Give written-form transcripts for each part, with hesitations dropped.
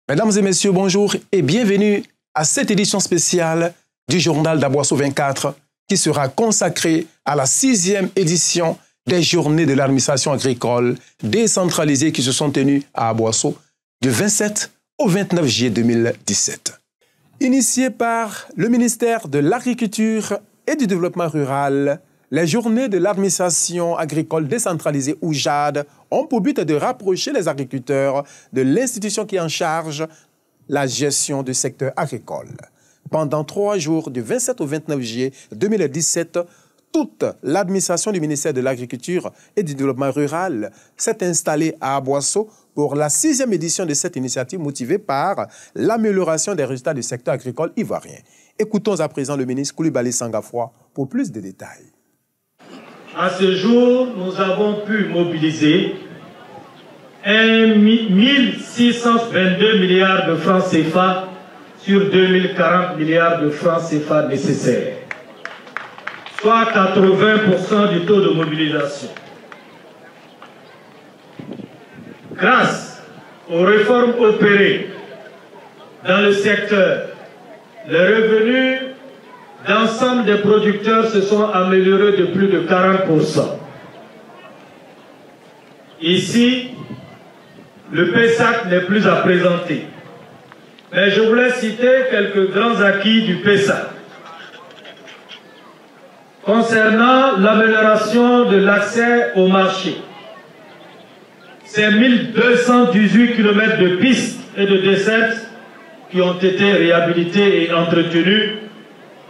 Mesdames et messieurs, bonjour et bienvenue à cette édition spéciale du journal d'Aboasso 24 qui sera consacrée à la 6e édition des journées de l'administration agricole décentralisée qui se sont tenues à Aboasso du 27 au 29 juillet 2017. Initiées par le ministère de l'Agriculture et du Développement rural, les journées de l'administration agricole décentralisée ou JAD ont pour but de rapprocher les agriculteurs de l'institution qui est en charge la gestion du secteur agricole. Pendant 3 jours, du 27 au 29 juillet 2017, toute l'administration du ministère de l'Agriculture et du Développement rural s'est installée à Aboasso pour la 6e édition de cette initiative motivée par l'amélioration des résultats du secteur agricole ivoirien. Écoutons à présent le ministre Coulibaly Sangafoua pour plus de détails. À ce jour, nous avons pu mobiliser 1622 milliards de francs CFA sur 2040 milliards de francs CFA nécessaires, soit 80% du taux de mobilisation. Grâce aux réformes opérées dans le secteur, les revenus d'ensemble des producteurs se sont améliorés de plus de 40%. Ici, le PESAC n'est plus à présenter. Mais je voulais citer quelques grands acquis du PESAC. Concernant l'amélioration de l'accès au marché, c'est 1218 km de pistes et de dessertes qui ont été réhabilités et entretenus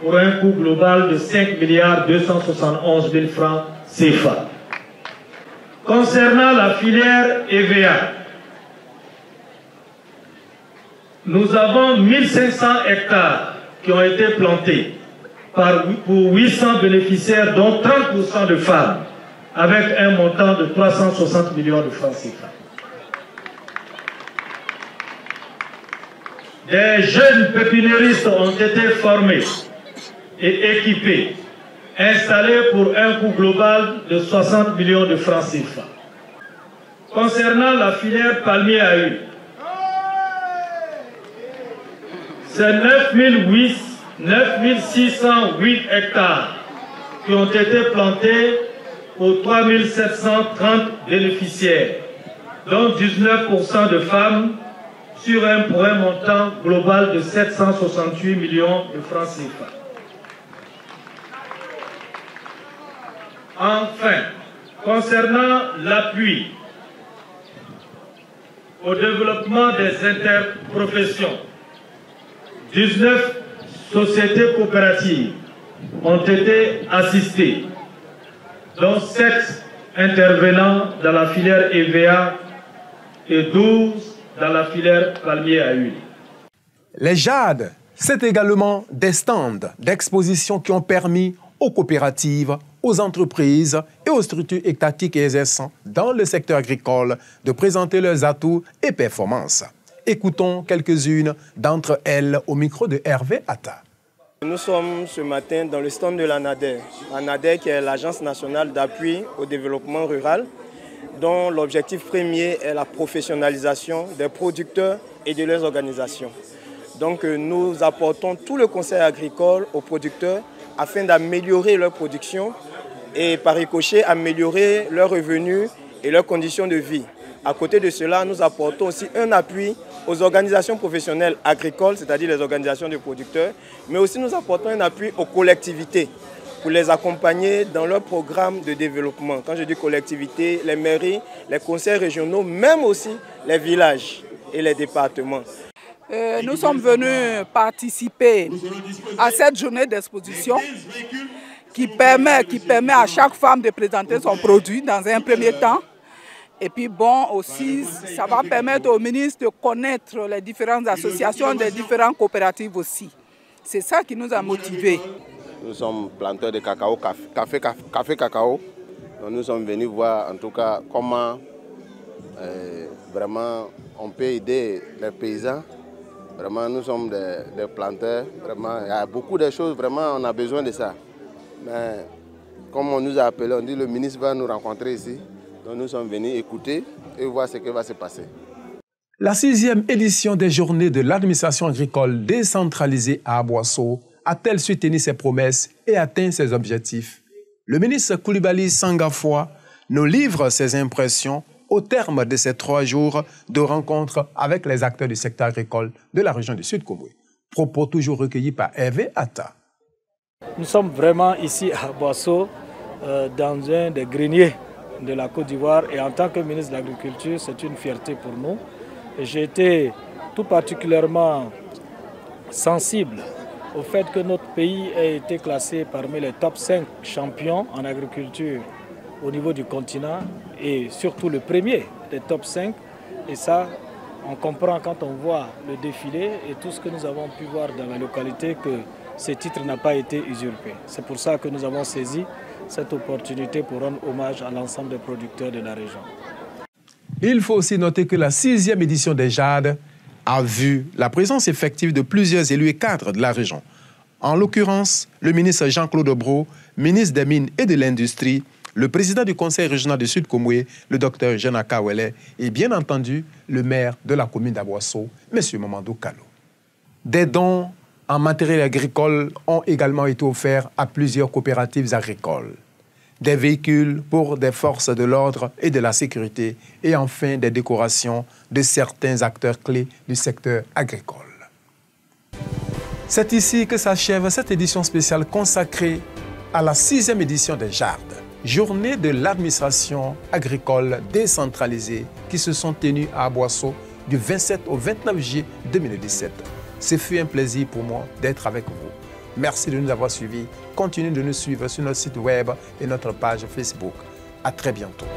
pour un coût global de 5 271 000 francs CFA. Concernant la filière EVA, nous avons 1500 hectares qui ont été plantés pour 800 bénéficiaires, dont 30% de femmes, avec un montant de 360 millions de francs CFA. Des jeunes pépiniéristes ont été formés et équipés, installés pour un coût global de 60 millions de francs CFA. Concernant la filière palmier à huile, c'est 9608 hectares qui ont été plantés pour 3730 bénéficiaires, dont 19% de femmes, pour un montant global de 768 millions de francs CFA. Enfin, concernant l'appui au développement des interprofessions, 19 sociétés coopératives ont été assistées, dont 7 intervenant dans la filière EVA et 12 dans la filière palmier à huile. Les JAD, c'est également des stands d'exposition qui ont permis aux coopératives, aux entreprises et aux structures étatiques et exerçant dans le secteur agricole de présenter leurs atouts et performances. Écoutons quelques-unes d'entre elles au micro de Hervé Atta. Nous sommes ce matin dans le stand de l'ANADER. L'ANADER qui est l'Agence nationale d'appui au développement rural, dont l'objectif premier est la professionnalisation des producteurs et de leurs organisations. Donc nous apportons tout le conseil agricole aux producteurs afin d'améliorer leur production et par ricochet améliorer leurs revenus et leurs conditions de vie. À côté de cela, nous apportons aussi un appui aux organisations professionnelles agricoles, c'est-à-dire les organisations de producteurs, mais aussi nous apportons un appui aux collectivités pour les accompagner dans leur programme de développement. Quand je dis collectivités, les mairies, les conseils régionaux, même aussi les villages et les départements. Nous sommes venus participer à cette journée d'exposition qui permet à chaque femme de présenter son produit dans un premier temps. Et puis bon, aussi, ça va permettre au ministre de connaître les différentes associations des différentes coopératives aussi. C'est ça qui nous a motivés. Nous sommes planteurs de cacao, café cacao. Donc nous sommes venus voir en tout cas comment vraiment on peut aider les paysans. Vraiment nous sommes des planteurs. Vraiment, il y a beaucoup de choses, vraiment on a besoin de ça. Mais comme on nous a appelé, on dit le ministre va nous rencontrer ici. Donc nous sommes venus écouter et voir ce qui va se passer. La 6e édition des Journées de l'administration agricole décentralisée à Aboasso a-t-elle su tenir ses promesses et atteint ses objectifs? Le ministre Coulibaly Sangafoua nous livre ses impressions au terme de ces 3 jours de rencontres avec les acteurs du secteur agricole de la région du Sud-Komoué. Propos toujours recueillis par Hervé Atta. Nous sommes vraiment ici à Aboasso, dans un des greniers de la Côte d'Ivoire, et en tant que ministre de l'Agriculture, c'est une fierté pour nous. J'ai été tout particulièrement sensible au fait que notre pays ait été classé parmi les top 5 champions en agriculture au niveau du continent, et surtout le premier des top 5. Et ça, on comprend quand on voit le défilé et tout ce que nous avons pu voir dans la localité que ce titre n'a pas été usurpé. C'est pour ça que nous avons saisi cette opportunité pour rendre hommage à l'ensemble des producteurs de la région. Il faut aussi noter que la 6e édition des JAD a vu la présence effective de plusieurs élus et cadres de la région. En l'occurrence, le ministre Jean-Claude Brault, ministre des Mines et de l'Industrie, le président du conseil régional du Sud-Komoué, le docteur Jenaka Wele, et bien entendu, le maire de la commune d'Aboasso, M. Mamadou Kalo. Des dons en matériel agricole ont également été offerts à plusieurs coopératives agricoles. Des véhicules pour des forces de l'ordre et de la sécurité, et enfin des décorations de certains acteurs clés du secteur agricole. C'est ici que s'achève cette édition spéciale consacrée à la 6e édition des JAD, Journée de l'administration agricole décentralisée, qui se sont tenues à Aboasso du 27 au 29 juillet 2017. Ce fut un plaisir pour moi d'être avec vous. Merci de nous avoir suivis. Continuez de nous suivre sur notre site web et notre page Facebook. À très bientôt.